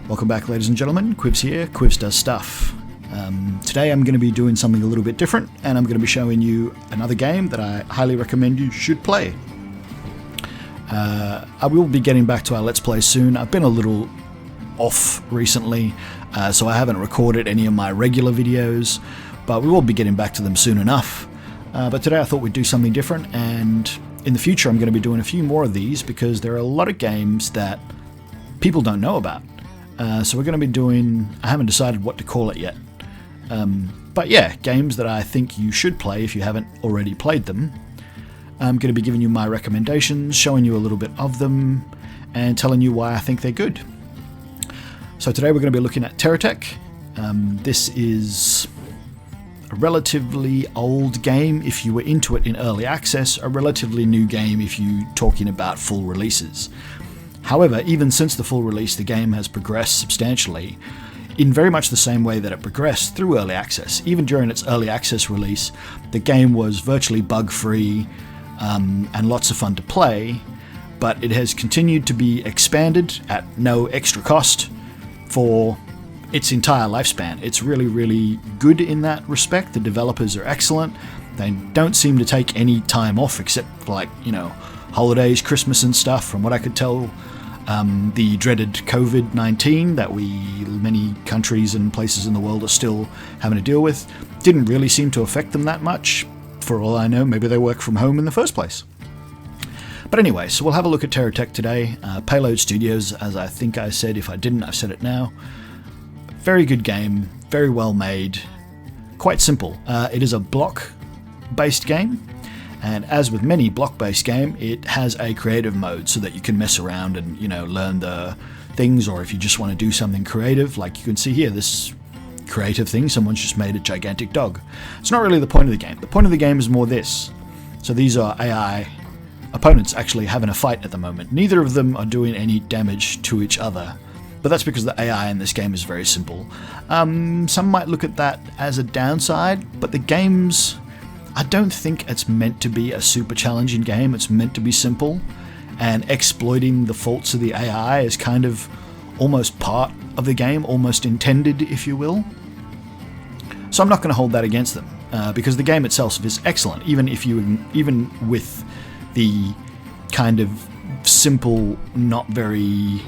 Welcome back, ladies and gentlemen. Quivs here. Quivs does stuff. Today I'm going to be doing something a little bit different, and I'm going to be showing you another game that I highly recommend you should play. I will be getting back to our Let's Play soon. I've been a little off recently, so I haven't recorded any of my regular videos, but we will be getting back to them soon enough. But today I thought we'd do something different, and in the future I'm going to be doing a few more of these because there are a lot of games that people don't know about. So we're going to be doing, I haven't decided what to call it yet, but yeah, games that I think you should play if you haven't already played them. I'm going to be giving you my recommendations, showing you a little bit of them, and telling you why I think they're good. So today we're going to be looking at TerraTech. This is a relatively old game if you were into it in early access, a relatively new game if you're talking about full releases. However, even since the full release, the game has progressed substantially in very much the same way that it progressed through early access. Even during its early access release, the game was virtually bug-free and lots of fun to play, but it has continued to be expanded at no extra cost for its entire lifespan. It's really, really good in that respect. The developers are excellent. They don't seem to take any time off except for, like, you know, holidays, Christmas and stuff, from what I could tell. The dreaded COVID-19 that many countries and places in the world are still having to deal with didn't really seem to affect them that much. For all I know, maybe they work from home in the first place. But anyway, so we'll have a look at TerraTech today. Payload Studios, as I think I said. If I didn't, I've said it now. Very good game, very well made, quite simple. It is a block-based game. And as with many block-based game, it has a creative mode so that you can mess around and, you know, learn the things, or if you just want to do something creative, like you can see here, this creative thing, someone's just made a gigantic dog. It's not really the point of the game. The point of the game is more this. So these are AI opponents actually having a fight at the moment. Neither of them are doing any damage to each other, but that's because the AI in this game is very simple. Some might look at that as a downside, but the game's, I don't think it's meant to be a super challenging game. It's meant to be simple, and exploiting the faults of the AI is kind of almost part of the game, almost intended, if you will. So I'm not going to hold that against them, because the game itself is excellent, even with the kind of simple, not very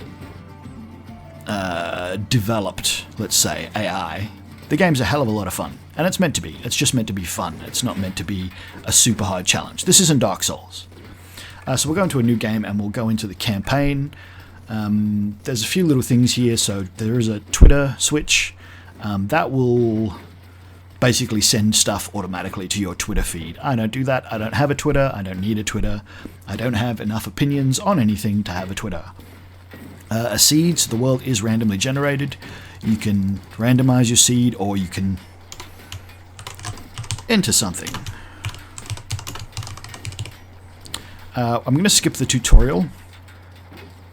developed, let's say, AI. The game's a hell of a lot of fun, and it's meant to be. It's just meant to be fun. It's not meant to be a super hard challenge. This isn't Dark Souls. So we'll go into a new game, and we'll go into the campaign. There's a few little things here. So there is a Twitter switch. That will basically send stuff automatically to your Twitter feed. I don't do that. I don't have a Twitter. I don't need a Twitter. I don't have enough opinions on anything to have a Twitter. A seed, so the world is randomly generated. You can randomize your seed, or you can enter something. I'm going to skip the tutorial,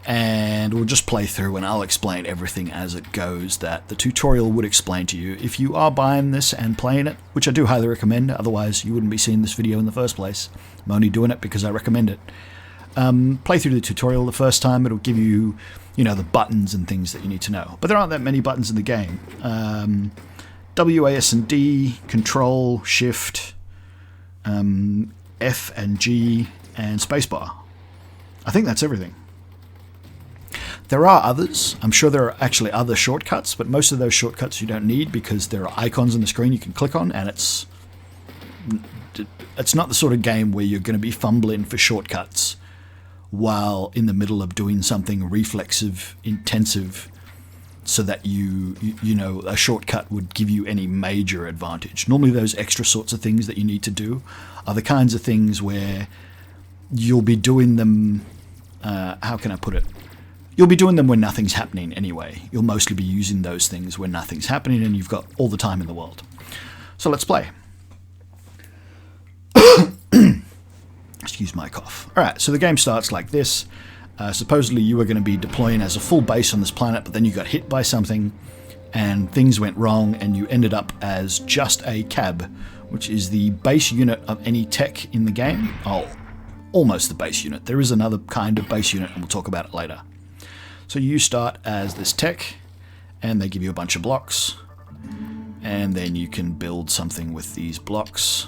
and we'll just play through, and I'll explain everything as it goes that the tutorial would explain to you if you are buying this and playing it, which I do highly recommend. Otherwise, you wouldn't be seeing this video in the first place. I'm only doing it because I recommend it. Play through the tutorial the first time. It'll give you, you know, the buttons and things that you need to know. But there aren't that many buttons in the game. W, A, S, and D, Control, Shift, F and G, and Spacebar. I think that's everything. There are others. I'm sure there are actually other shortcuts, but most of those shortcuts you don't need because there are icons on the screen you can click on, and it's not the sort of game where you're going to be fumbling for shortcuts while in the middle of doing something reflexive, intensive, so that you know, a shortcut would give you any major advantage. Normally those extra sorts of things that you need to do are the kinds of things where you'll be doing them, how can I put it? You'll be doing them when nothing's happening anyway. You'll mostly be using those things when nothing's happening and you've got all the time in the world. So let's play. Excuse my cough. Alright, so the game starts like this. Supposedly you were going to be deploying as a full base on this planet, but then you got hit by something and things went wrong and you ended up as just a cab, which is the base unit of any tech in the game. Oh, almost the base unit. There is another kind of base unit and we'll talk about it later. So you start as this tech and they give you a bunch of blocks, and then you can build something with these blocks.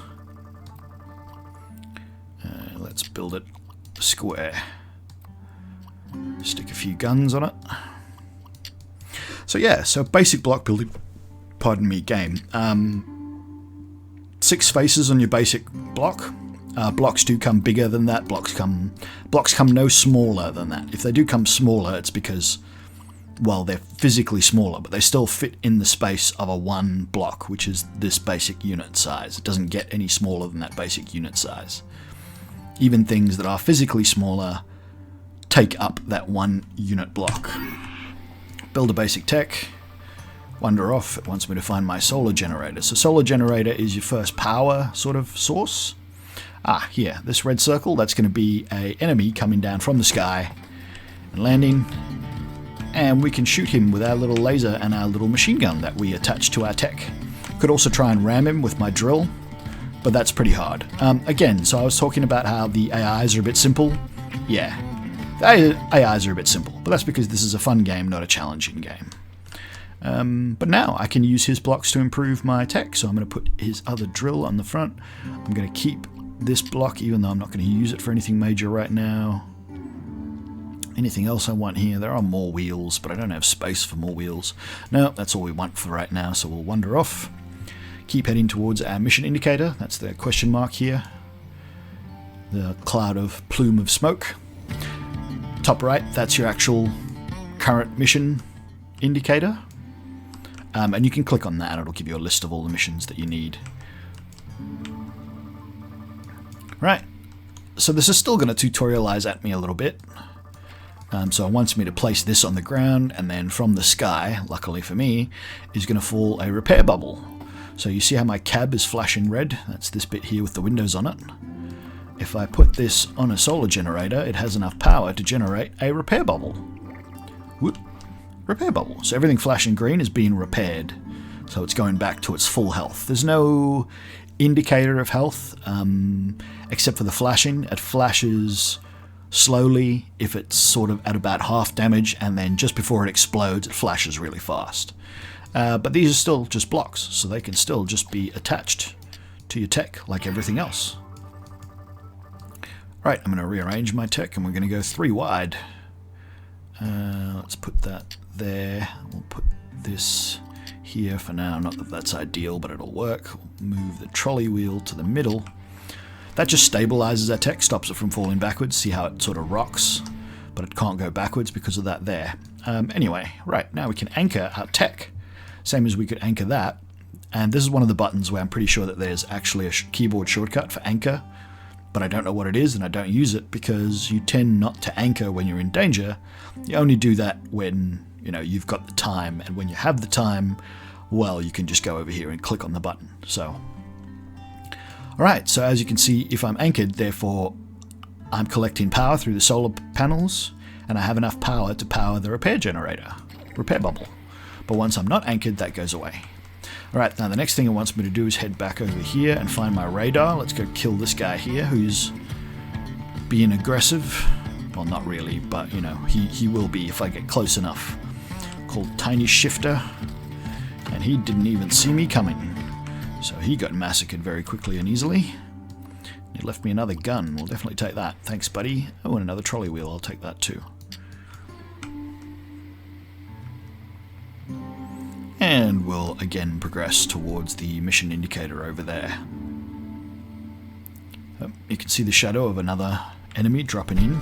Let's build it square. Stick a few guns on it. So yeah, so basic block building, pardon me, game. 6 faces on your basic block. Blocks do come bigger than that. Blocks come no smaller than that. If they do come smaller, it's because, well, they're physically smaller, but they still fit in the space of a 1 block, which is this basic unit size. It doesn't get any smaller than that basic unit size. Even things that are physically smaller take up that 1 unit block. Build a basic tech. Wander off. It wants me to find my solar generator. So solar generator is your first power sort of source. Here, this red circle, that's going to be an enemy coming down from the sky and landing. And we can shoot him with our little laser and our little machine gun that we attach to our tech. Could also try and ram him with my drill, but that's pretty hard. Again, so I was talking about how the AIs are a bit simple. Yeah, the AIs are a bit simple, but that's because this is a fun game, not a challenging game. But now I can use his blocks to improve my tech, so I'm going to put his other drill on the front. I'm going to keep this block, even though I'm not going to use it for anything major right now. Anything else I want here? There are more wheels, but I don't have space for more wheels. No, that's all we want for right now, so we'll wander off. Keep heading towards our mission indicator. That's the question mark here. The cloud of plume of smoke. Top right, that's your actual current mission indicator. And you can click on that, it'll give you a list of all the missions that you need. Right, so this is still going to tutorialize at me a little bit. So it wants me to place this on the ground, and then from the sky, luckily for me, is going to fall a repair bubble. So you see how my cab is flashing red? That's this bit here with the windows on it. If I put this on a solar generator, it has enough power to generate a repair bubble. Whoop. Repair bubble. So everything flashing green is being repaired. So it's going back to its full health. There's no indicator of health, except for the flashing. It flashes slowly if it's sort of at about half damage, and then just before it explodes, it flashes really fast. But these are still just blocks, so they can still just be attached to your tech like everything else. Right, I'm going to rearrange my tech, and we're going to go 3 wide. Let's put that there. We'll put this here for now. Not that that's ideal, but it'll work. We'll move the trolley wheel to the middle. That just stabilizes our tech, stops it from falling backwards. See how it sort of rocks, but it can't go backwards because of that there. Anyway, right, now we can anchor our tech, same as we could anchor that. And this is one of the buttons where I'm pretty sure that there's actually a keyboard shortcut for anchor, but I don't know what it is, and I don't use it because you tend not to anchor when you're in danger. You only do that when, you know, you've got the time, and when you have the time, well, you can just go over here and click on the button. So, alright, so as you can see, if I'm anchored, therefore I'm collecting power through the solar panels, and I have enough power to power the repair generator, repair bubble. But once I'm not anchored, that goes away. Alright, now the next thing it wants me to do is head back over here and find my radar. Let's go kill this guy here who's being aggressive. Well, not really, but, you know, he will be if I get close enough. Called Tiny Shifter. And he didn't even see me coming. So he got massacred very quickly and easily. He left me another gun. We'll definitely take that. Thanks, buddy. Oh, and another trolley wheel. I'll take that too. And we'll again progress towards the mission indicator over there. You can see the shadow of another enemy dropping in.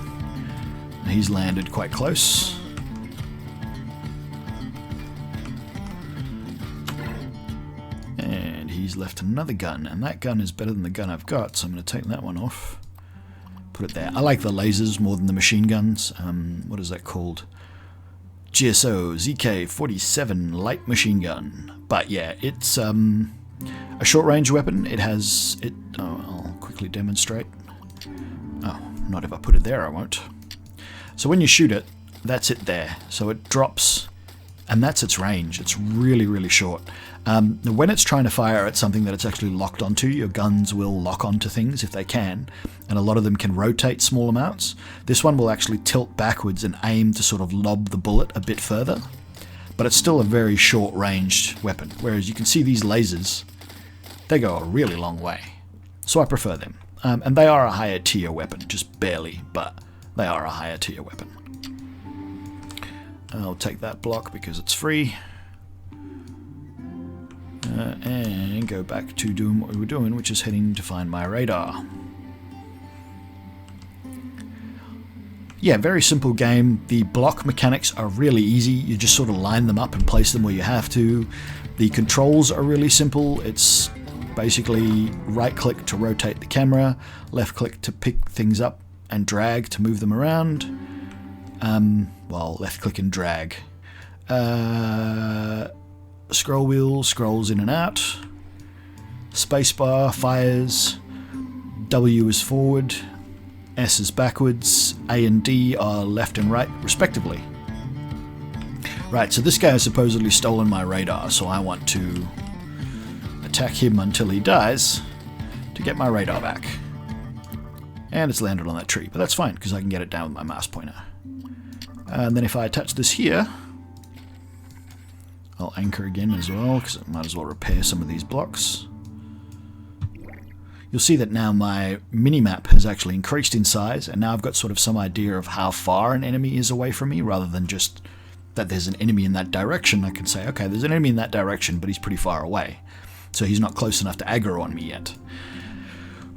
He's landed quite close. And he's left another gun, and that gun is better than the gun I've got, so I'm going to take that one off. Put it there. I like the lasers more than the machine guns. What is that called? GSO ZK-47 light machine gun. But yeah, it's a short-range weapon. It has it. Oh, I'll quickly demonstrate. Oh, not if I put it there, I won't. So when you shoot it, that's it there. So it drops, and that's its range. It's really, really short. When it's trying to fire at something that it's actually locked onto, your guns will lock onto things if they can, and a lot of them can rotate small amounts. This one will actually tilt backwards and aim to sort of lob the bullet a bit further. but it's still a very short-ranged weapon. Whereas you can see these lasers, they go a really long way. So I prefer them. And they are a higher tier weapon, just barely, but they are a higher tier weapon. I'll take that block because it's free. And go back to doing what we were doing, which is heading to find my radar. Yeah, very simple game. The block mechanics are really easy. You just sort of line them up and place them where you have to. The controls are really simple. It's basically right click to rotate the camera, left click to pick things up, and drag to move them around. Well, left click and drag. Scroll wheel scrolls in and out. Spacebar fires. W is forward. S is backwards. A and D are left and right, respectively. Right, so this guy has supposedly stolen my radar, so I want to attack him until he dies to get my radar back. And it's landed on that tree, but that's fine because I can get it down with my mouse pointer. And then if I attach this here, I'll anchor again as well because I might as well repair some of these blocks. You'll see that now my minimap has actually increased in size, and now I've got sort of some idea of how far an enemy is away from me, rather than just that there's an enemy in that direction. I can say, okay, there's an enemy in that direction, but he's pretty far away, so he's not close enough to aggro on me yet.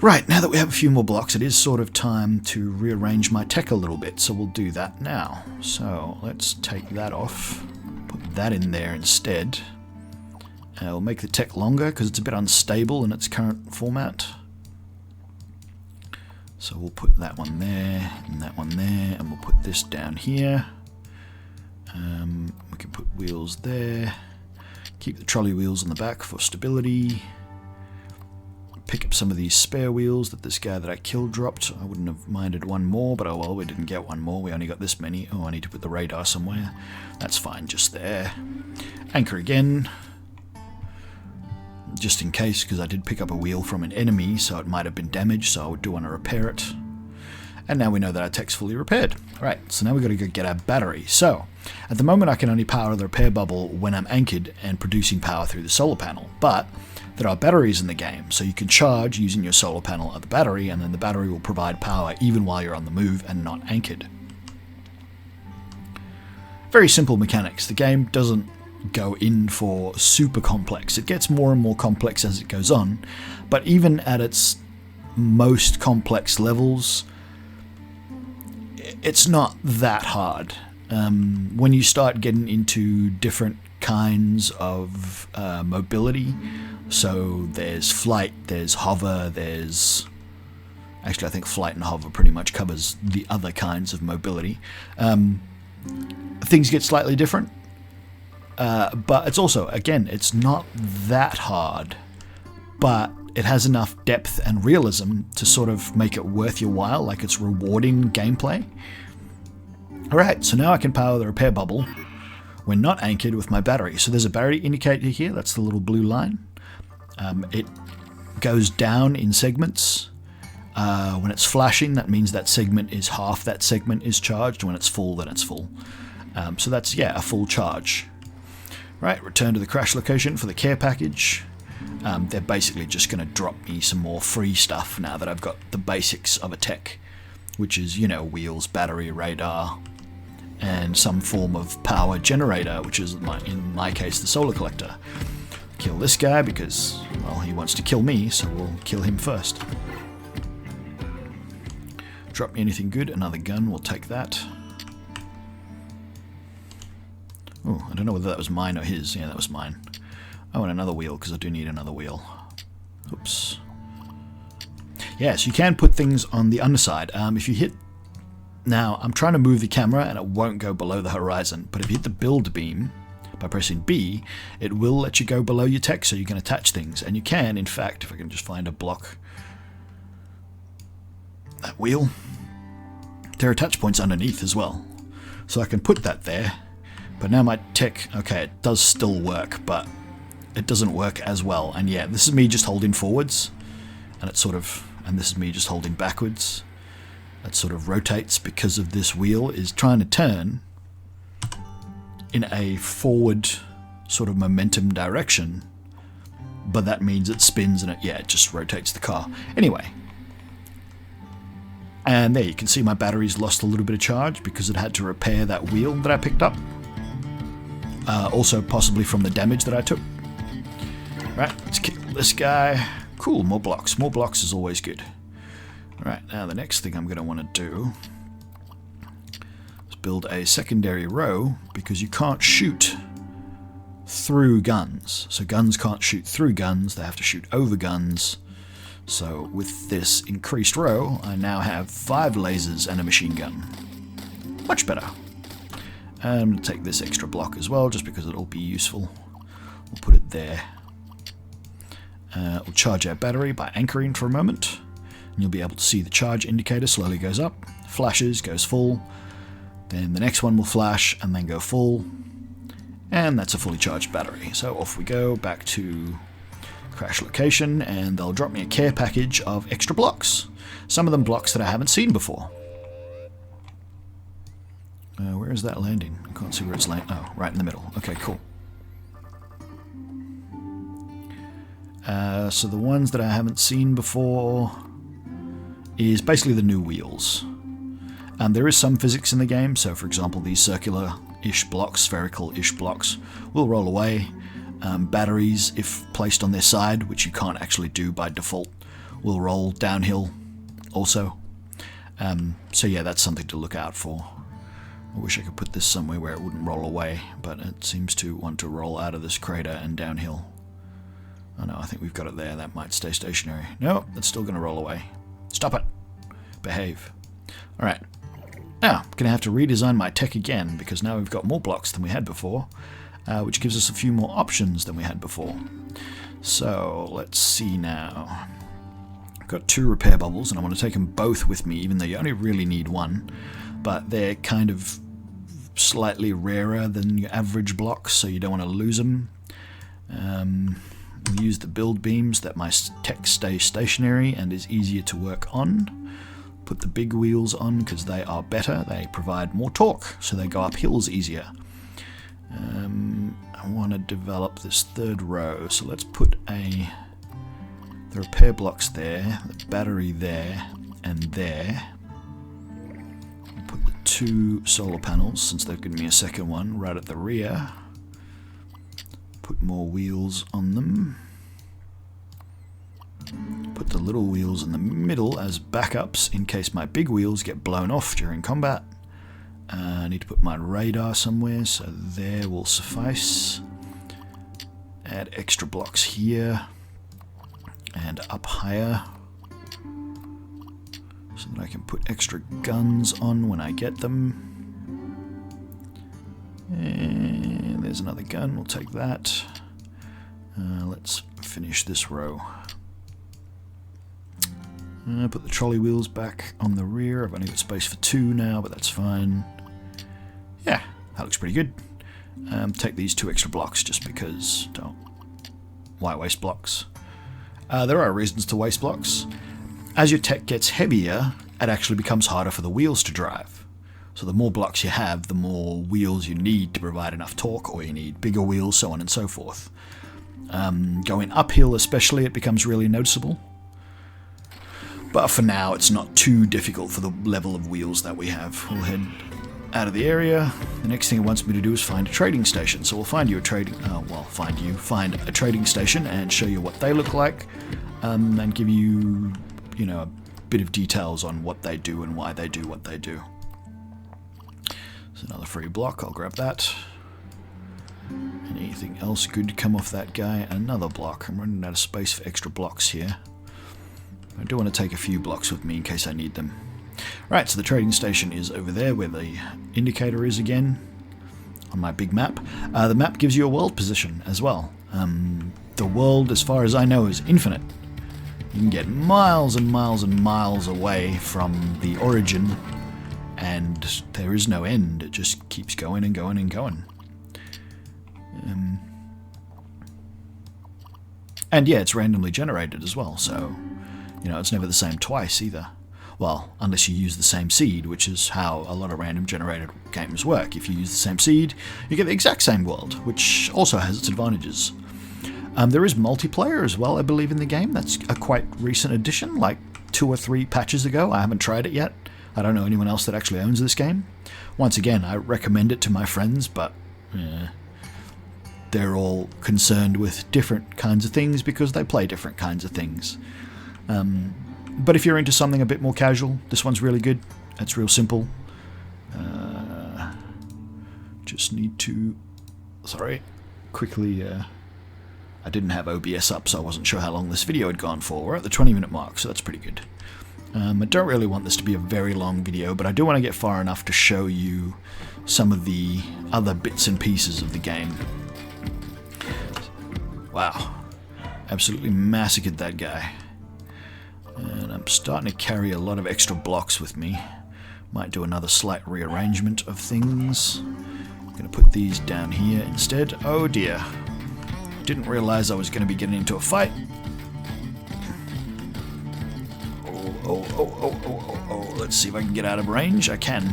Right, now that we have a few more blocks, it is sort of time to rearrange my tech a little bit, so we'll do that now. So let's take that off, put that in there instead. We'll make the tech longer because it's a bit unstable in its current format. So we'll put that one there, and that one there, and we'll put this down here. We can put wheels there. Keep the trolley wheels on the back for stability. Pick up some of these spare wheels that this guy that I killed dropped. I wouldn't have minded one more, but oh well, we didn't get one more. We only got this many. Oh, I need to put the radar somewhere. That's fine, just there. Anchor again. Just in case, because I did pick up a wheel from an enemy, so it might have been damaged, so I do want to repair it. And now we know that our tech's fully repaired. Alright, so now we've got to go get our battery. So, at the moment I can only power the repair bubble when I'm anchored and producing power through the solar panel, but there are batteries in the game, so you can charge using your solar panel at the battery, and then the battery will provide power even while you're on the move and not anchored. Very simple mechanics. The game doesn't go in for super complex. It gets more and more complex as it goes on, but even at its most complex levels, it's not that hard. When you start getting into different kinds of mobility, so there's flight, there's hover, there's... Actually, I think flight and hover pretty much covers the other kinds of mobility. Things get slightly different. But it's also, again, it's not that hard, but it has enough depth and realism to sort of make it worth your while, like it's rewarding gameplay. Alright, so now I can power the repair bubble when not anchored with my battery. So there's a battery indicator here, that's the little blue line. It goes down in segments. When it's flashing, that means that segment is half that segment is charged. When it's full, then it's full. So that's, yeah, a full charge. Right, return to the crash location for the care package. They're basically just going to drop me some more free stuff now that I've got the basics of a tech, which is, you know, wheels, battery, radar, and some form of power generator, which is, in my case, the solar collector. Kill this guy because, well, he wants to kill me, so we'll kill him first. Drop me anything good, another gun, we'll take that. Oh, I don't know whether that was mine or his. Yeah, that was mine. I want another wheel because I do need another wheel. Oops. Yes, you can put things on the underside. If you hit... Now, I'm trying to move the camera and it won't go below the horizon, but if you hit the build beam by pressing B, it will let you go below your text so you can attach things. And you can, in fact, if I can just find a block... That wheel. There are touch points underneath as well. So I can put that there. But now my tech, okay, it does still work, but it doesn't work as well. And yeah, this is me just holding forwards, and it's sort of, and this is me just holding backwards. It sort of rotates because of this wheel is trying to turn in a forward sort of momentum direction, but that means it spins and it just rotates the car. Anyway, and there you can see my battery's lost a little bit of charge because it had to repair that wheel that I picked up. Also possibly from the damage that I took. Right, let's kill this guy. Cool, more blocks. More blocks is always good. Right, now the next thing I'm going to want to do is build a secondary row, because you can't shoot through guns. So guns can't shoot through guns, they have to shoot over guns. So with this increased row, I now have 5 lasers and a machine gun. Much better. And I'm going to take this extra block as well, just because it'll be useful. We'll put it there. We'll charge our battery by anchoring for a moment. And you'll be able to see the charge indicator slowly goes up, flashes, goes full. Then the next one will flash and then go full. And that's a fully charged battery. So off we go, back to crash location, and they'll drop me a care package of extra blocks. Some of them blocks that I haven't seen before. Where is that landing? I can't see where it's landing. Oh, right in the middle. Okay, cool. So the ones that I haven't seen before is basically the new wheels. And there is some physics in the game, so for example these circular-ish blocks, spherical-ish blocks, will roll away. Batteries, if placed on their side, which you can't actually do by default, will roll downhill also. So yeah, that's something to look out for. I wish I could put this somewhere where it wouldn't roll away, but it seems to want to roll out of this crater and downhill. Oh no, I think we've got it there. That might stay stationary. No, it's still going to roll away. Stop it. Behave. Alright. Now, I'm going to have to redesign my tech again, because now we've got more blocks than we had before, which gives us a few more options than we had before. So, let's see now. I've got 2 repair bubbles, and I want to take them both with me, even though you only really need 1. But they're kind of slightly rarer than your average blocks, so you don't want to lose them. We'll use the build beams that my tech stays stationary and is easier to work on. Put the big wheels on because they are better, they provide more torque, so they go up hills easier. I want to develop this 3rd row, so let's put the repair blocks there, the battery there, and there. Put the 2 solar panels, since they've given me a second one, right at the rear. Put more wheels on them. Put the little wheels in the middle as backups in case my big wheels get blown off during combat. I need to put my radar somewhere, so there will suffice. Add extra blocks here and up higher, so that I can put extra guns on when I get them. And there's another gun, we'll take that. Let's finish this row. Put the trolley wheels back on the rear. I've only got space for 2 now, but that's fine. Yeah, that looks pretty good. Take these 2 extra blocks just because. Why waste blocks? There are reasons to waste blocks. As your tech gets heavier, it actually becomes harder for the wheels to drive. So the more blocks you have, the more wheels you need to provide enough torque, or you need bigger wheels, so on and so forth. Going uphill especially, it becomes really noticeable. But for now, it's not too difficult for the level of wheels that we have. We'll head out of the area. The next thing it wants me to do is find a trading station. So we'll find you a find a trading station and show you what they look like, and give you, a bit of details on what they do and why they do what they do. There's another free block. I'll grab that. Anything else good to come off that guy? Another block. I'm running out of space for extra blocks here. I do want to take a few blocks with me in case I need them. Right, so the trading station is over there where the indicator is again on my big map. The map gives you a world position as well. The world, as far as I know, is infinite. You can get miles and miles and miles away from the origin, and there is no end. It just keeps going and going and going. And yeah, it's randomly generated as well, so it's never the same twice either. Well, unless you use the same seed, which is how a lot of random generated games work. If you use the same seed, you get the exact same world, which also has its advantages. There is multiplayer as well, I believe, in the game. That's a quite recent addition, like 2 or 3 patches ago. I haven't tried it yet. I don't know anyone else that actually owns this game. Once again, I recommend it to my friends, but they're all concerned with different kinds of things because they play different kinds of things. But if you're into something a bit more casual, this one's really good. It's real simple. Just need to... Sorry. Quickly... I didn't have OBS up, so I wasn't sure how long this video had gone for. We're at the 20-minute mark, so that's pretty good. I don't really want this to be a very long video, but I do want to get far enough to show you some of the other bits and pieces of the game. Wow. Absolutely massacred that guy. And I'm starting to carry a lot of extra blocks with me. Might do another slight rearrangement of things. I'm going to put these down here instead. Oh dear. Didn't realize I was going to be getting into a fight. Oh. Let's see if I can get out of range. I can.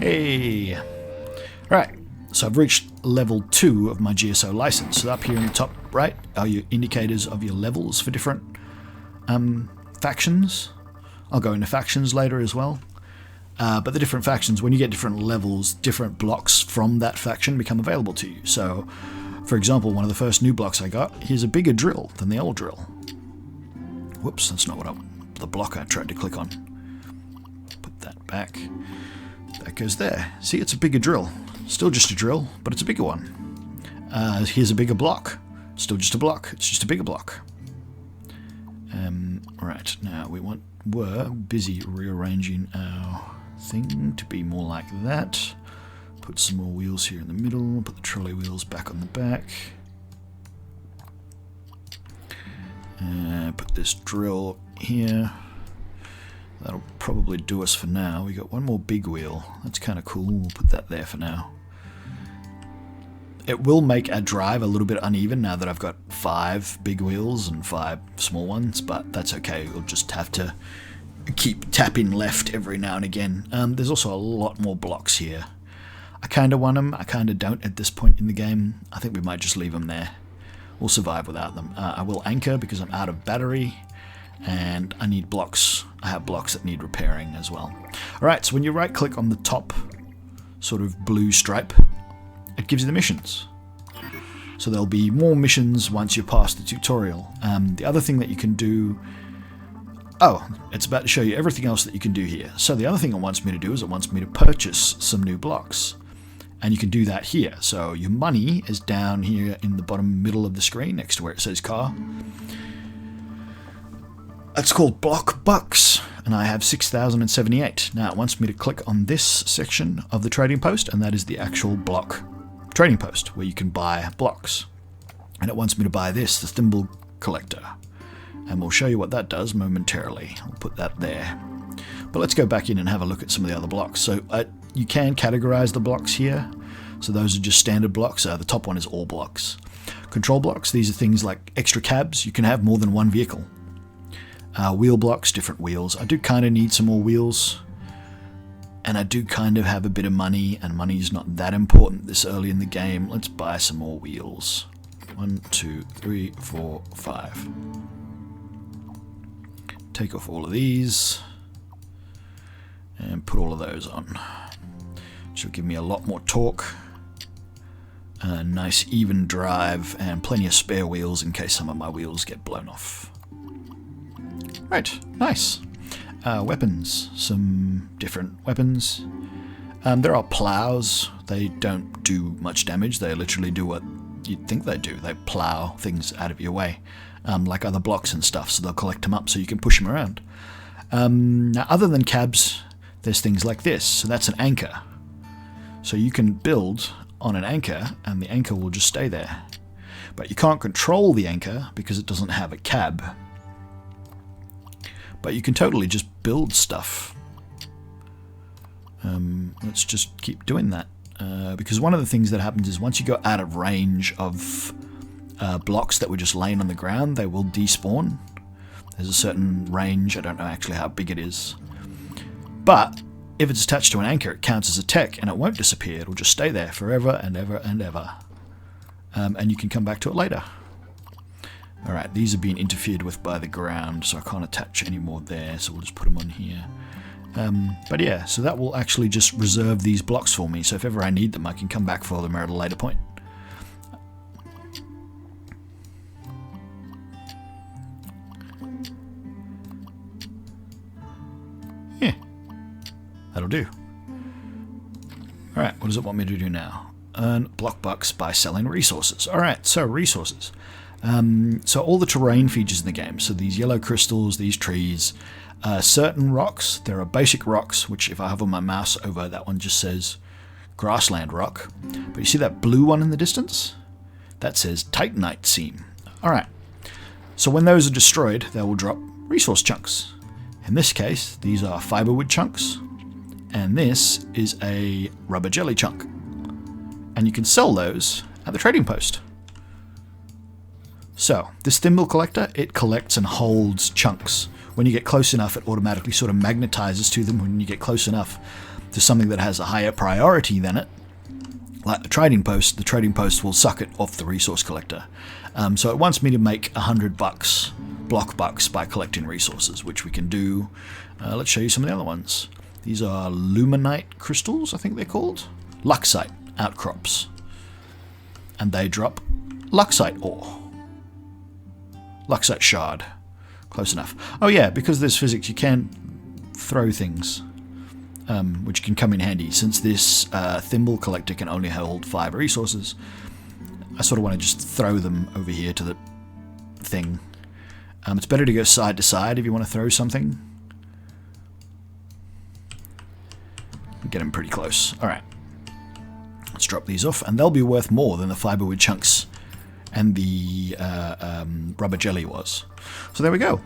Hey. Right. So I've reached level 2 of my GSO license. So up here in the top right are your indicators of your levels for different factions. I'll go into factions later as well. But the different factions, when you get different levels, different blocks from that faction become available to you. So, for example, one of the first new blocks I got, here's a bigger drill than the old drill. Whoops, that's not what the block I tried to click on. Put that back. That goes there. See, it's a bigger drill. Still just a drill, but it's a bigger one. Here's a bigger block. Still just a block. It's just a bigger block. Right, now we're busy rearranging our thing to be more like that. Put some more wheels here in the middle. Put the trolley wheels back on the back. Put this drill here. That'll probably do us for now. We got one more big wheel. That's kind of cool. We'll put that there for now. It will make our drive a little bit uneven now that I've got 5 big wheels and 5 small ones, but that's okay. We'll just have to keep tapping left every now and again. There's also a lot more blocks here. I kind of want them. I kind of don't at this point in the game. I think we might just leave them there. We'll survive without them. I will anchor because I'm out of battery, and I need blocks. I have blocks that need repairing as well. Alright, so when you right click on the top sort of blue stripe, it gives you the missions. So there'll be more missions once you pass the tutorial. The other thing that you can do... Oh, it's about to show you everything else that you can do here. So the other thing it wants me to do is it wants me to purchase some new blocks. And you can do that here. So your money is down here in the bottom middle of the screen next to where it says car. It's called Block Bucks, and I have 6,078. Now it wants me to click on this section of the trading post, and that is the actual block trading post, where you can buy blocks. And it wants me to buy this, the thimble collector. And we'll show you what that does momentarily. I'll put that there. But let's go back in and have a look at some of the other blocks. So you can categorize the blocks here. So those are just standard blocks. The top one is all blocks. Control blocks, these are things like extra cabs. You can have more than one vehicle. Wheel blocks, different wheels. I do kind of need some more wheels. And I do kind of have a bit of money, and money's not that important this early in the game. Let's buy some more wheels. 1, 2, 3, 4, 5. Take off all of these. And put all of those on. Which will give me a lot more torque. A nice even drive, and plenty of spare wheels in case some of my wheels get blown off. Right, nice. Weapons, some different weapons. There are plows. They don't do much damage. They literally do what you'd think they do. They plow things out of your way, like other blocks and stuff, so they'll collect them up so you can push them around. Now, other than cabs, there's things like this. So that's an anchor. So you can build on an anchor, and the anchor will just stay there. But you can't control the anchor because it doesn't have a cab. But you can totally just build stuff. Let's just keep doing that. Because one of the things that happens is once you go out of range of blocks that were just laying on the ground, they will despawn. There's a certain range, I don't know actually how big it is. But if it's attached to an anchor, it counts as a tech and it won't disappear. It'll just stay there forever and ever and ever. And you can come back to it later. Alright, these are being interfered with by the ground, so I can't attach any more there, so we'll just put them on here. But yeah, so that will actually just reserve these blocks for me, so if ever I need them, I can come back for them at a later point. Yeah, that'll do. Alright, what does it want me to do now? Earn block bucks by selling resources. Alright, so resources. So all the terrain features in the game, so these yellow crystals, these trees, certain rocks, there are basic rocks, which if I hover my mouse over, that one just says grassland rock. But you see that blue one in the distance? That says titanite seam. Alright, so when those are destroyed, they will drop resource chunks. In this case, these are fiberwood chunks, and this is a rubber jelly chunk. And you can sell those at the trading post. So, this thimble collector, it collects and holds chunks. When you get close enough, it automatically sort of magnetizes to them when you get close enough to something that has a higher priority than it. Like the trading post will suck it off the resource collector. So it wants me to make 100 bucks, block bucks, by collecting resources, which we can do. Let's show you some of the other ones. These are luminite crystals, I think they're called. Luxite outcrops. And they drop luxite ore. Luxite shard. Close enough. Oh yeah, because there's physics, you can throw things, which can come in handy. Since this thimble collector can only hold 5 resources, I sort of want to just throw them over here to the thing. It's better to go side to side if you want to throw something. Get them pretty close. Alright. Let's drop these off, and they'll be worth more than the fiberwood chunks and the rubber jelly was. So there we go.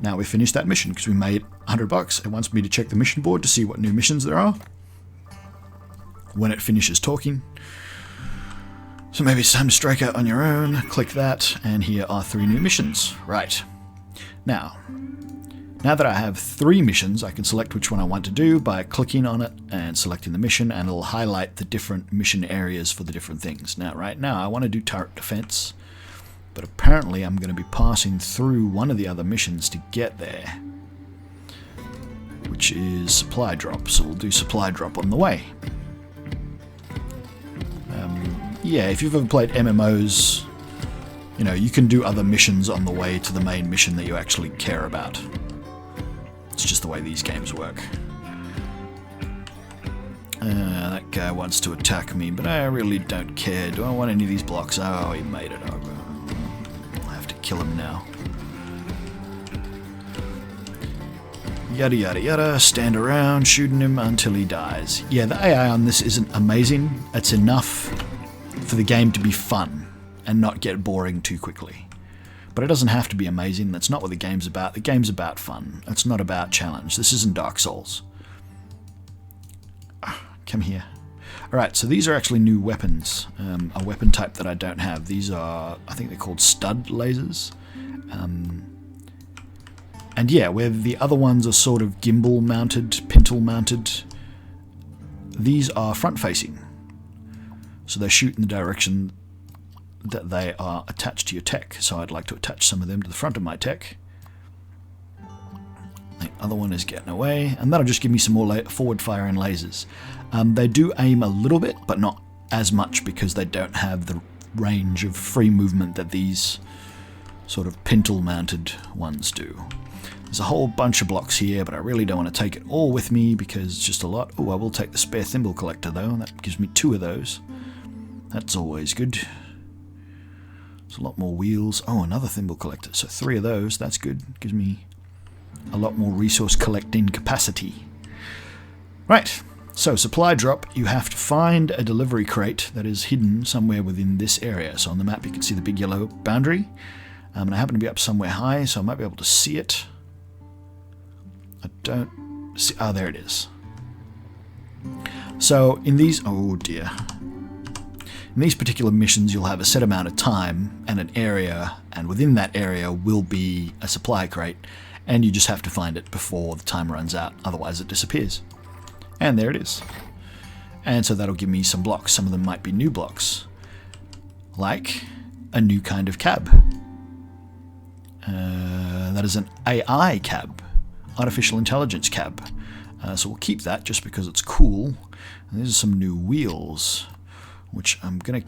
Now we finished that mission because we made 100 bucks. It wants me to check the mission board to see what new missions there are when it finishes talking. So maybe it's time to strike out on your own. Click that, and here are 3 new missions. Right. Now that I have 3 missions, I can select which one I want to do by clicking on it and selecting the mission, and it'll highlight the different mission areas for the different things. Now, right now, I want to do turret defense, but apparently I'm going to be passing through one of the other missions to get there, which is supply drop. So we'll do supply drop on the way. Yeah, if you've ever played MMOs, you know, you can do other missions on the way to the main mission that you actually care about. It's just the way these games work. That guy wants to attack me, but I really don't care. Do I want any of these blocks? Oh, he made it over. I have to kill him now. Yada yada yada, stand around shooting him until he dies. Yeah, the AI on this isn't amazing. It's enough for the game to be fun and not get boring too quickly. But it doesn't have to be amazing. That's not what the game's about. The game's about fun. It's not about challenge. This isn't Dark Souls. Come here. Alright, so these are actually new weapons. A weapon type that I don't have. These are, I think they're called stud lasers. And yeah, where the other ones are sort of gimbal mounted, pintle mounted, these are front facing. So they shoot in the direction that they are attached to your tech. So I'd like to attach some of them to the front of my tech. The other one is getting away, and that'll just give me some more forward firing lasers. They do aim a little bit, but not as much because they don't have the range of free movement that these sort of pintle mounted ones do. There's a whole bunch of blocks here, but I really don't want to take it all with me because it's just a lot. Oh, I will take the spare thimble collector though. That gives me 2 of those. That's always good. There's a lot more wheels. Oh, another thimble collector. So 3 of those. That's good. Gives me a lot more resource collecting capacity. Right. So supply drop. You have to find a delivery crate that is hidden somewhere within this area. So on the map you can see the big yellow boundary. And I happen to be up somewhere high, so I might be able to see it. I don't see. Oh, there it is. So in these, oh dear. In these particular missions, you'll have a set amount of time and an area, and within that area will be a supply crate, and you just have to find it before the time runs out, otherwise it disappears. And there it is. And so that'll give me some blocks. Some of them might be new blocks, like a new kind of cab. That is an AI cab, artificial intelligence cab. So we'll keep that just because it's cool. And these are some new wheels, which I'm going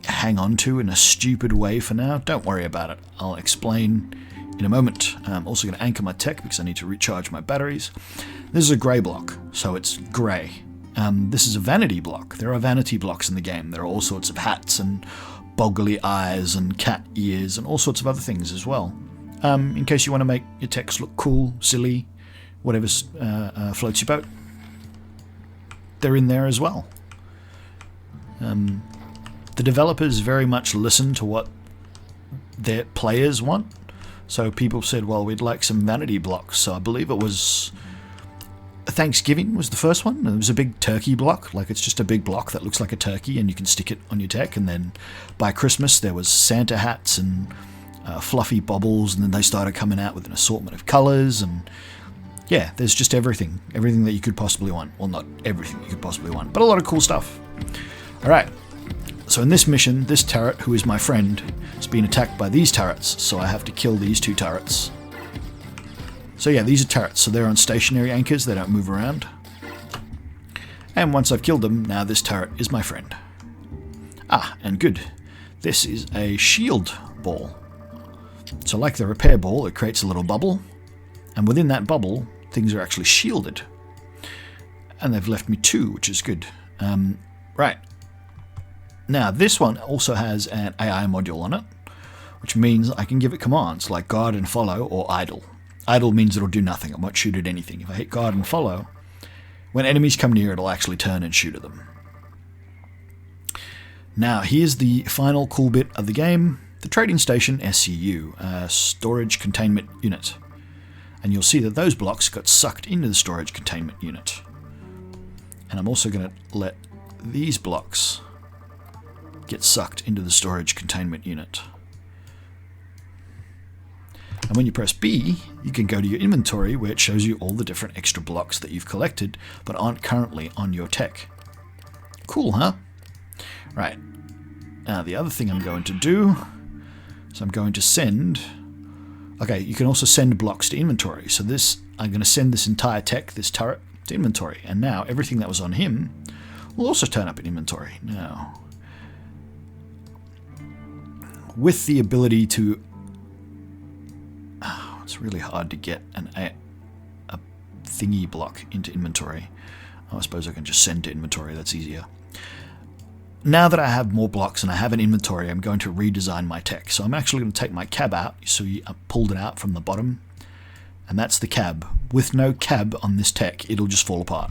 to hang on to in a stupid way for now. Don't worry about it. I'll explain in a moment. I'm also going to anchor my tech because I need to recharge my batteries. This is a grey block, so it's grey. This is a vanity block. There are vanity blocks in the game. There are all sorts of hats and boggly eyes and cat ears and all sorts of other things as well. In case you want to make your text look cool, silly, whatever floats your boat. They're in there as well. The developers very much listen to what their players want. So people said, well, we'd like some vanity blocks. So I believe it was Thanksgiving was the first one. It was a big turkey block. Like, it's just a big block that looks like a turkey and you can stick it on your tech. And then by Christmas there was Santa hats and fluffy baubles, and then they started coming out with an assortment of colours, and yeah, there's just everything that you could possibly want. Well, not everything you could possibly want, but a lot of cool stuff. Alright, so in this mission, this turret, who is my friend, is being attacked by these turrets, so I have to kill these two turrets. So yeah, these are turrets, so they're on stationary anchors, they don't move around. And once I've killed them, now this turret is my friend. Ah, and good. This is a shield ball. So like the repair ball, it creates a little bubble, and within that bubble, things are actually shielded. And they've left me two, which is good. Right. Now, this one also has an AI module on it, which means I can give it commands like guard and follow or idle. Idle means it'll do nothing, it won't shoot at anything. If I hit guard and follow, when enemies come near, it'll actually turn and shoot at them. Now, here's the final cool bit of the game. The Trading Station SCU, Storage Containment Unit. And you'll see that those blocks got sucked into the Storage Containment Unit. And I'm also going to let these blocks get sucked into the Storage Containment Unit. And when you press B, you can go to your inventory where it shows you all the different extra blocks that you've collected but aren't currently on your tech. Cool, huh? Right. Now, the other thing I'm going to do, so I'm going to send... Okay, you can also send blocks to inventory. So this, I'm going to send this entire tech, this turret, to inventory. And now everything that was on him will also turn up in inventory. Now, with the ability to... Oh, it's really hard to get a thingy block into inventory. Oh, I suppose I can just send to inventory, that's easier. Now that I have more blocks and I have an inventory, I'm going to redesign my tech. So I'm actually going to take my cab out. So I pulled it out from the bottom. And that's the cab. With no cab on this tech, it'll just fall apart.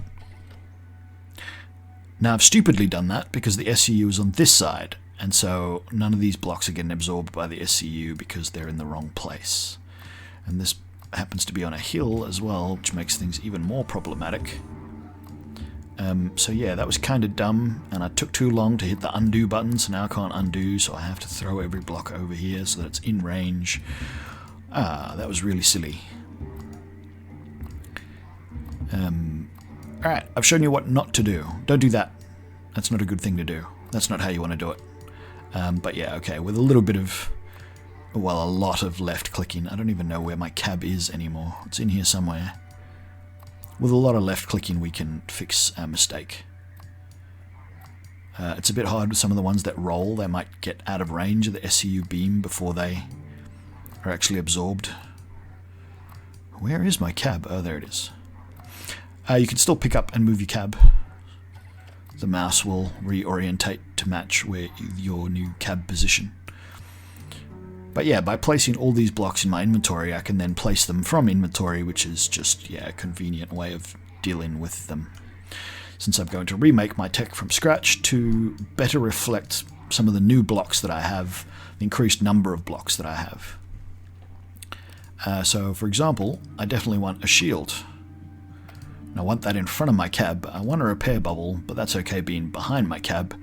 Now I've stupidly done that because the SCU is on this side. And so none of these blocks are getting absorbed by the SCU because they're in the wrong place. And this happens to be on a hill as well, which makes things even more problematic. So yeah, that was kind of dumb, and I took too long to hit the undo button, so now I can't undo, so I have to throw every block over here so that it's in range. That was really silly. Alright, I've shown you what not to do. Don't do that. That's not a good thing to do. That's not how you want to do it. But yeah, okay, with a little bit of... Well, a lot of left clicking. I don't even know where my cab is anymore. It's in here somewhere. With a lot of left clicking we can fix our mistake. It's a bit hard with some of the ones that roll. They might get out of range of the SCU beam before they are actually absorbed. Where is my cab? Oh, there it is. You can still pick up and move your cab. The mouse will reorientate to match where your new cab position. But yeah, by placing all these blocks in my inventory, I can then place them from inventory, which is just, yeah, a convenient way of dealing with them. Since I'm going to remake my tech from scratch to better reflect some of the new blocks that I have, the increased number of blocks that I have. So, for example, I definitely want a shield. And I want that in front of my cab. I want a repair bubble, but that's okay being behind my cab.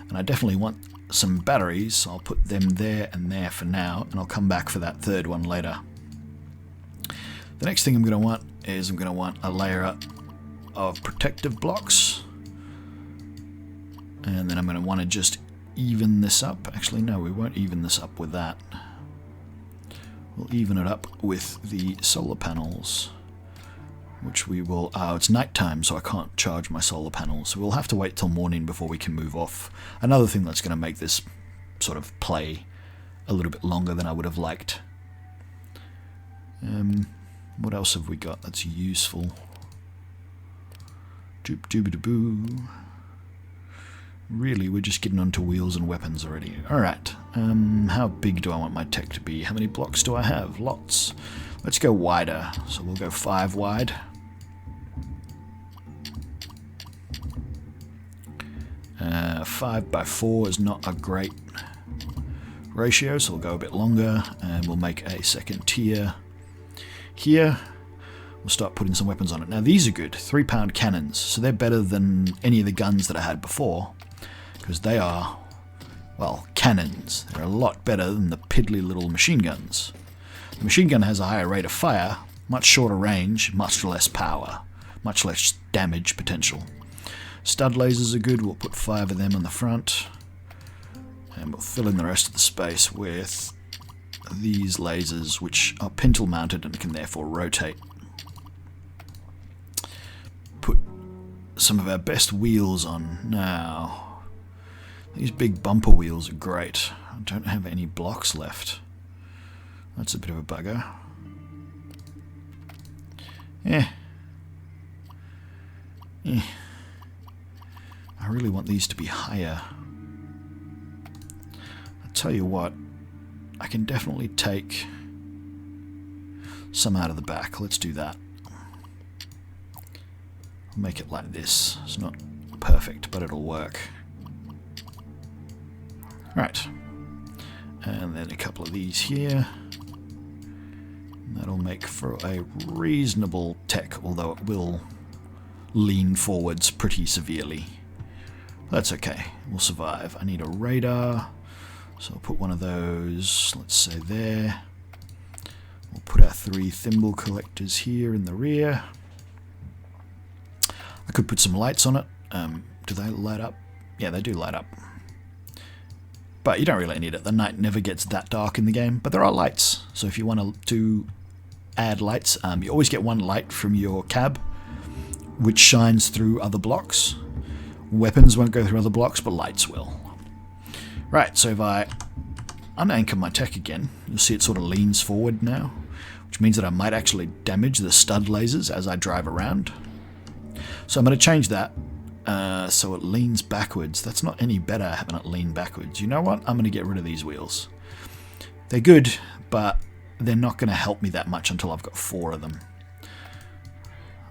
And I definitely want some batteries. I'll put them there and there for now, and I'll come back for that third one later. The next thing I'm going to want is I'm going to want a layer of protective blocks, and then I'm going to want to just even this up. Actually, no, we won't even this up with that. We'll even it up with the solar panels, which we will... Oh, it's nighttime, so I can't charge my solar panels. So we'll have to wait till morning before we can move off. Another thing that's going to make this sort of play a little bit longer than I would have liked. What else have we got that's useful? Doop dooby boo. Really, we're just getting onto wheels and weapons already. Alright, how big do I want my tech to be? How many blocks do I have? Lots. Let's go wider. So we'll go 5 wide. Uh, 5x4 is not a great ratio, so we'll go a bit longer, and we'll make a second tier here. We'll start putting some weapons on it. Now these are good, 3-pound cannons, so they're better than any of the guns that I had before, because they are, well, cannons. They're a lot better than the piddly little machine guns. The machine gun has a higher rate of fire, much shorter range, much less power, much less damage potential. Stud lasers are good, we'll put 5 of them on the front, and we'll fill in the rest of the space with these lasers, which are pintle mounted and can therefore rotate. Put some of our best wheels on now. These big bumper wheels are great. I don't have any blocks left. That's a bit of a bugger. Yeah. I really want these to be higher. I'll tell you what, I can definitely take some out of the back. Let's do that. I'll make it like this. It's not perfect, but it'll work. Right. And then a couple of these here. That'll make for a reasonable tech, although it will lean forwards pretty severely. That's okay, we'll survive. I need a radar, so I'll put one of those, let's say there. We'll put our 3 thimble collectors here in the rear. I could put some lights on it. Do they light up? Yeah, they do light up. But you don't really need it. The night never gets that dark in the game, but there are lights. So if you want to add lights, you always get 1 light from your cab, which shines through other blocks. Weapons won't go through other blocks, but lights will. Right, so if I unanchor my tech again, you'll see it sort of leans forward now, which means that I might actually damage the stud lasers as I drive around. So I'm going to change that so it leans backwards. That's not any better having it lean backwards. You know what? I'm going to get rid of these wheels. They're good, but they're not going to help me that much until I've got 4 of them.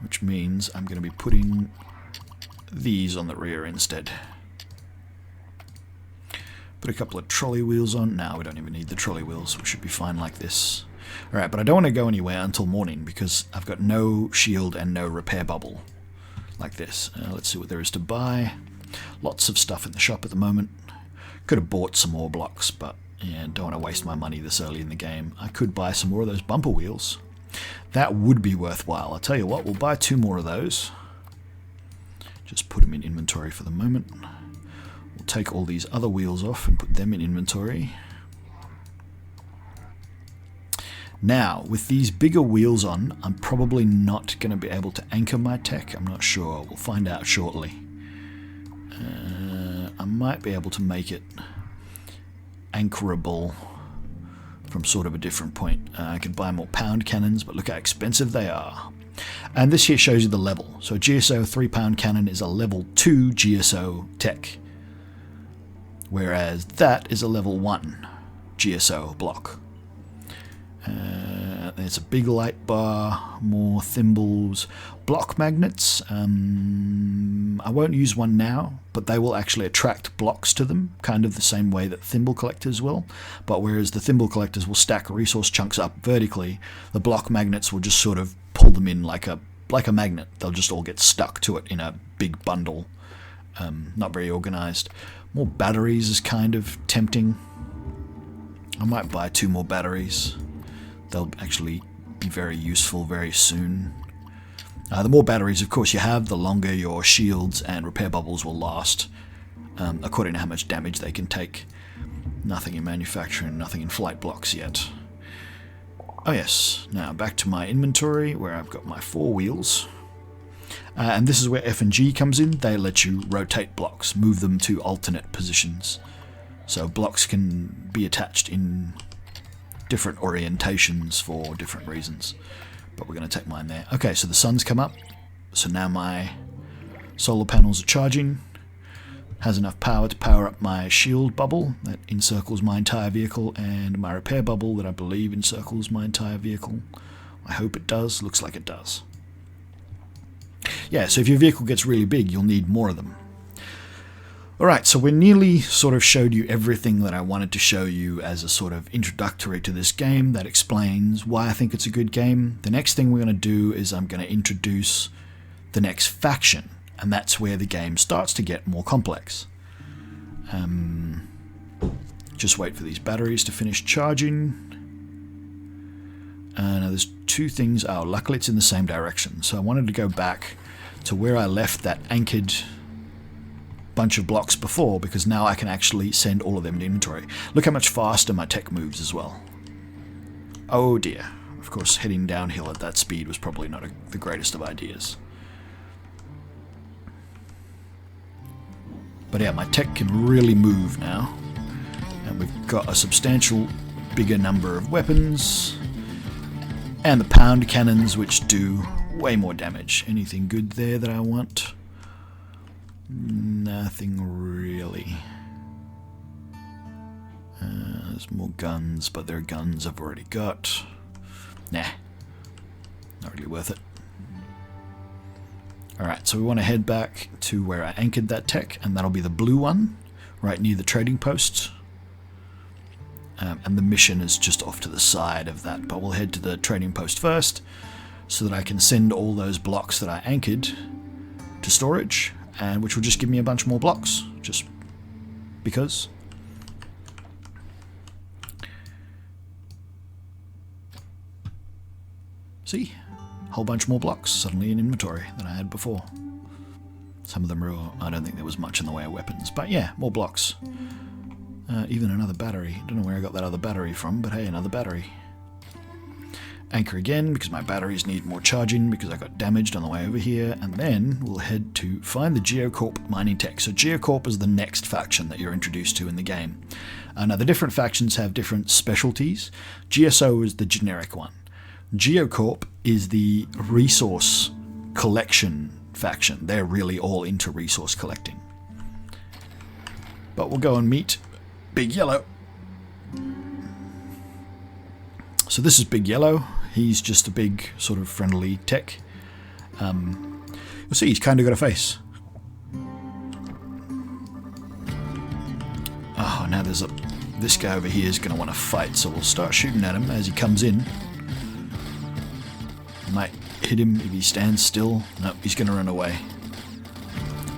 Which means I'm going to be putting these on the rear instead. Put a couple of trolley wheels on. Now we don't even need the trolley wheels. We should be fine like this. Alright, but I don't want to go anywhere until morning because I've got no shield and no repair bubble. Like this. Let's see what there is to buy. Lots of stuff in the shop at the moment. Could have bought some more blocks, but yeah, don't want to waste my money this early in the game. I could buy some more of those bumper wheels. That would be worthwhile. I'll tell you what, we'll buy 2 more of those. Just put them in inventory for the moment. We'll take all these other wheels off and put them in inventory. Now, with these bigger wheels on, I'm probably not going to be able to anchor my tech. I'm not sure. We'll find out shortly. I might be able to make it anchorable from sort of a different point. I could buy more pound cannons, but look how expensive they are. And this here shows you the level. So a GSO 3-pound cannon is a level 2 GSO tech, whereas that is a level 1 GSO block. There's a big light bar, more thimbles, block magnets. I won't use one now, but they will actually attract blocks to them, kind of the same way that thimble collectors will. But whereas the thimble collectors will stack resource chunks up vertically, the block magnets will just sort of pull them in like a magnet. They'll just all get stuck to it in a big bundle. Not very organized. More batteries is kind of tempting. I might buy 2 more batteries. They'll actually be very useful very soon. The more batteries, of course, you have, the longer your shields and repair bubbles will last, according to how much damage they can take. Nothing in manufacturing, nothing in flight blocks yet. Oh yes, now back to my inventory where I've got my 4 wheels. And this is where F and G comes in. They let you rotate blocks, move them to alternate positions. So blocks can be attached in different orientations for different reasons. But we're going to take mine there. Okay, so the sun's come up. So now my solar panels are charging. Has enough power to power up my shield bubble that encircles my entire vehicle, and my repair bubble that I believe encircles my entire vehicle. I hope it does. Looks like it does. Yeah, so if your vehicle gets really big, you'll need more of them. Alright, so we nearly sort of showed you everything that I wanted to show you as a sort of introductory to this game that explains why I think it's a good game. The next thing we're going to do is I'm going to introduce the next faction, and that's where the game starts to get more complex. Just wait for these batteries to finish charging. Now there's 2 things. Oh, luckily it's in the same direction. So I wanted to go back to where I left that anchored bunch of blocks before, because now I can actually send all of them to inventory. Look how much faster my tech moves as well. Oh dear. Of course, heading downhill at that speed was probably not the greatest of ideas. But yeah, my tech can really move now. And we've got a substantial bigger number of weapons. And the pound cannons, which do way more damage. Anything good there that I want? Nothing really. There's more guns, but they're guns I've already got. Nah. Not really worth it. Alright, so we want to head back to where I anchored that tech, and that'll be the blue one, right near the trading post. And the mission is just off to the side of that, but we'll head to the trading post first, so that I can send all those blocks that I anchored to storage, and which will just give me a bunch more blocks, just because. See? A whole bunch more blocks suddenly in inventory than I had before. Some of them are, I don't think there was much in the way of weapons, but yeah, more blocks. Even another battery. Don't know where I got that other battery from, but hey, another battery. Anchor again, because my batteries need more charging, because I got damaged on the way over here, and then we'll head to find the Geocorp mining tech. So Geocorp is the next faction that you're introduced to in the game. Now the different factions have different specialties. GSO is the generic one. Geocorp is the resource collection faction. They're really all into resource collecting. But we'll go and meet Big Yellow. So this is Big Yellow. He's just a big, sort of friendly tech. You'll see he's kind of got a face. Oh, now there's this guy over here is going to want to fight, so we'll start shooting at him as he comes in. Might hit him if he stands still. Nope, he's going to run away.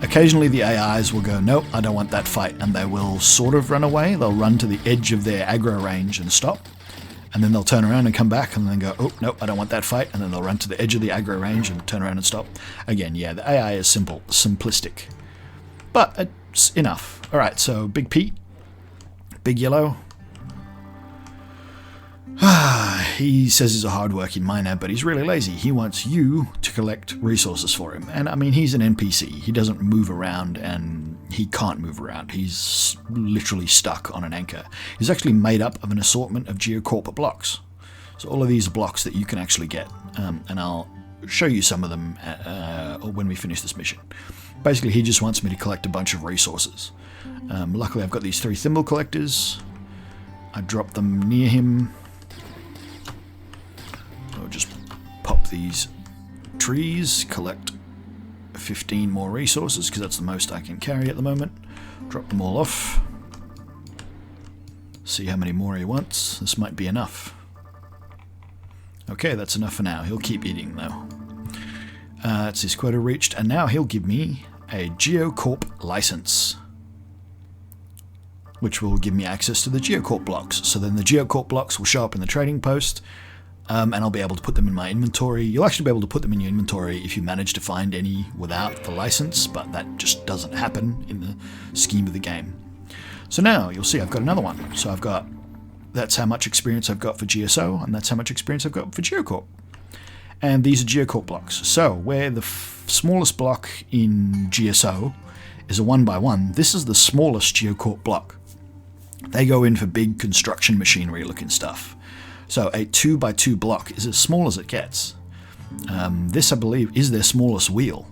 Occasionally the AIs will go, nope, I don't want that fight, and they will sort of run away. They'll run to the edge of their aggro range and stop, and then they'll turn around and come back and then go, oh, nope, I don't want that fight, and then they'll run to the edge of the aggro range and turn around and stop. Again, yeah, the AI is simplistic, but it's enough. Alright, so Big Pete, Big Yellow. He says he's a hard-working miner, but he's really lazy. He wants you to collect resources for him. And I mean, he's an NPC. He doesn't move around, and he can't move around. He's literally stuck on an anchor. He's actually made up of an assortment of Geocorp blocks. So all of these are blocks that you can actually get. And I'll show you some of them when we finish this mission. Basically, he just wants me to collect a bunch of resources. Luckily, I've got these 3 thimble collectors. I drop them near him. I'll just pop these trees, collect 15 more resources, because that's the most I can carry at the moment. Drop them all off. See how many more he wants. This might be enough. Okay, that's enough for now. He'll keep eating, though. That's his quota reached, and now he'll give me a Geocorp license. which will give me access to the Geocorp blocks. So then the Geocorp blocks will show up in the trading post, and I'll be able to put them in my inventory. You'll actually be able to put them in your inventory if you manage to find any without the license, but that just doesn't happen in the scheme of the game. So now you'll see I've got another one. So I've got, that's how much experience I've got for GSO, and that's how much experience I've got for Geocorp. And these are Geocorp blocks. So where the smallest block in GSO is a 1x1, this is the smallest Geocorp block. They go in for big construction machinery looking stuff. So a 2x2 block is as small as it gets. This, I believe, is their smallest wheel.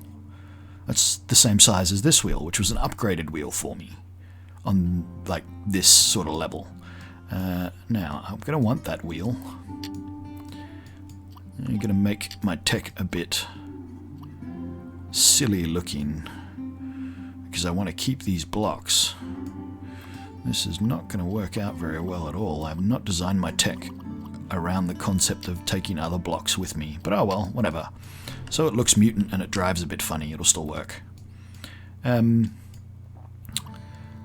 That's the same size as this wheel, which was an upgraded wheel for me on like this sort of level. Now, I'm going to want that wheel. I'm going to make my tech a bit silly looking because I want to keep these blocks. This is not going to work out very well at all. I have not designed my tech around the concept of taking other blocks with me, but oh well, whatever. So it looks mutant and it drives a bit funny, it'll still work.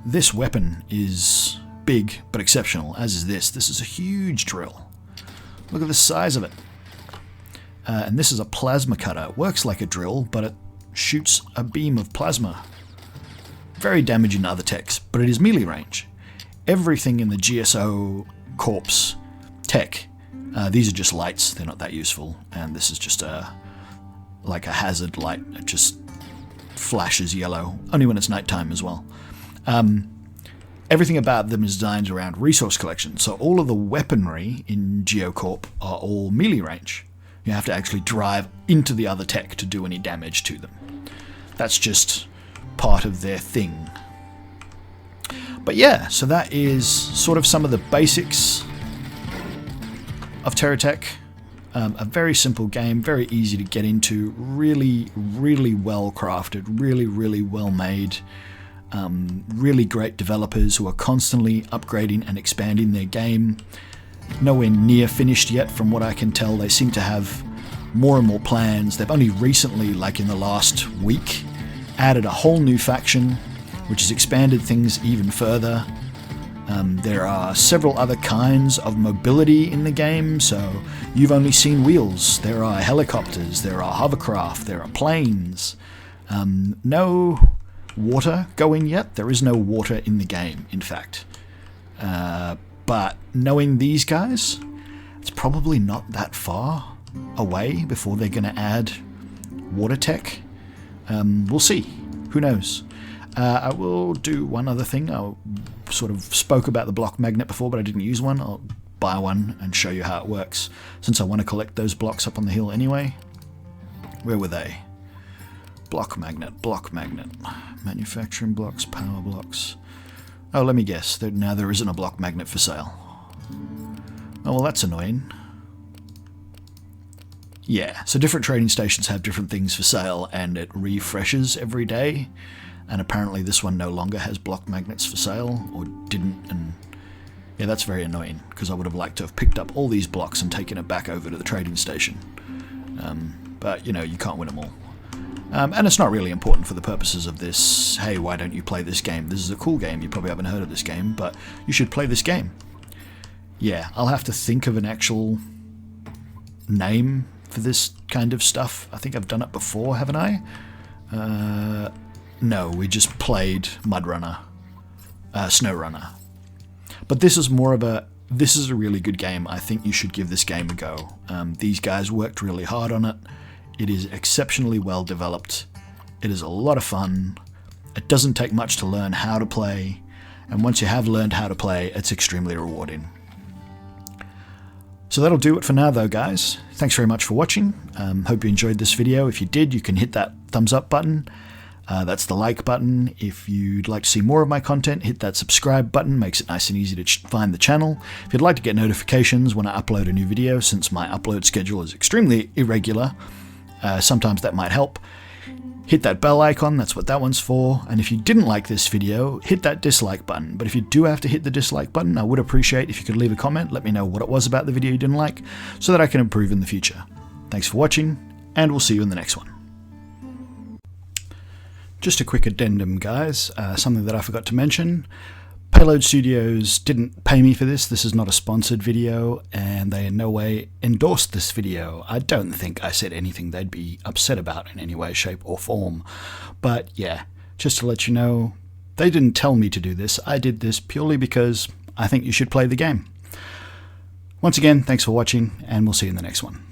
This weapon is big but exceptional, as is this. This is a huge drill. Look at the size of it. And this is a plasma cutter. It works like a drill, but it shoots a beam of plasma. Very damaging to other techs, but it is melee range. Everything in the GSO Corp's tech, these are just lights, they're not that useful, and this is just like a hazard light. It just flashes yellow, only when it's nighttime as well. Everything about them is designed around resource collection, so all of the weaponry in Geocorp are all melee range. You have to actually drive into the other tech to do any damage to them. That's just part of their thing. But yeah, so that is sort of some of the basics of TerraTech. A very simple game, very easy to get into, really, really well crafted, really, really well made. Really great developers who are constantly upgrading and expanding their game. Nowhere near finished yet from what I can tell. They seem to have more and more plans. They've only recently, like in the last week, added a whole new faction which has expanded things even further. There are several other kinds of mobility in the game, so you've only seen wheels. There are helicopters, there are hovercraft, there are planes. No water going yet. There is no water in the game, in fact. But knowing these guys, it's probably not that far away before they're going to add water tech. We'll see. Who knows? I will do one other thing. I sort of spoke about the block magnet before, but I didn't use one. I'll buy one and show you how it works, since I want to collect those blocks up on the hill anyway. Where were they? Block magnet. Manufacturing blocks, power blocks. Oh, let me guess. Now there isn't a block magnet for sale. Oh, well, that's annoying. Yeah, so different trading stations have different things for sale, and it refreshes every day. And apparently this one no longer has block magnets for sale, or didn't, and yeah, that's very annoying, because I would have liked to have picked up all these blocks and taken it back over to the trading station. But, you know, you can't win them all. And it's not really important for the purposes of this, hey, why don't you play this game? This is a cool game, you probably haven't heard of this game, but you should play this game. Yeah, I'll have to think of an actual name for this kind of stuff. I think I've done it before, haven't I? No, we just played Mudrunner, SnowRunner. But this is more of a, this is a really good game. I think you should give this game a go. These guys worked really hard on it. It is exceptionally well developed. It is a lot of fun. It doesn't take much to learn how to play. And once you have learned how to play, it's extremely rewarding. So that'll do it for now though, guys. Thanks very much for watching. Hope you enjoyed this video. If you did, you can hit that thumbs up button. That's the like button. If you'd like to see more of my content, hit that subscribe button. Makes it nice and easy to find the channel. If you'd like to get notifications when I upload a new video, since my upload schedule is extremely irregular, sometimes that might help. Hit that bell icon, that's what that one's for. And if you didn't like this video, hit that dislike button. But if you do have to hit the dislike button, I would appreciate if you could leave a comment, let me know what it was about the video you didn't like, so that I can improve in the future. Thanks for watching, and we'll see you in the next one. Just a quick addendum, guys, something that I forgot to mention. Payload Studios didn't pay me for this. This is not a sponsored video, and they in no way endorsed this video. I don't think I said anything they'd be upset about in any way, shape, or form. But yeah, just to let you know, they didn't tell me to do this. I did this purely because I think you should play the game. Once again, thanks for watching, and we'll see you in the next one.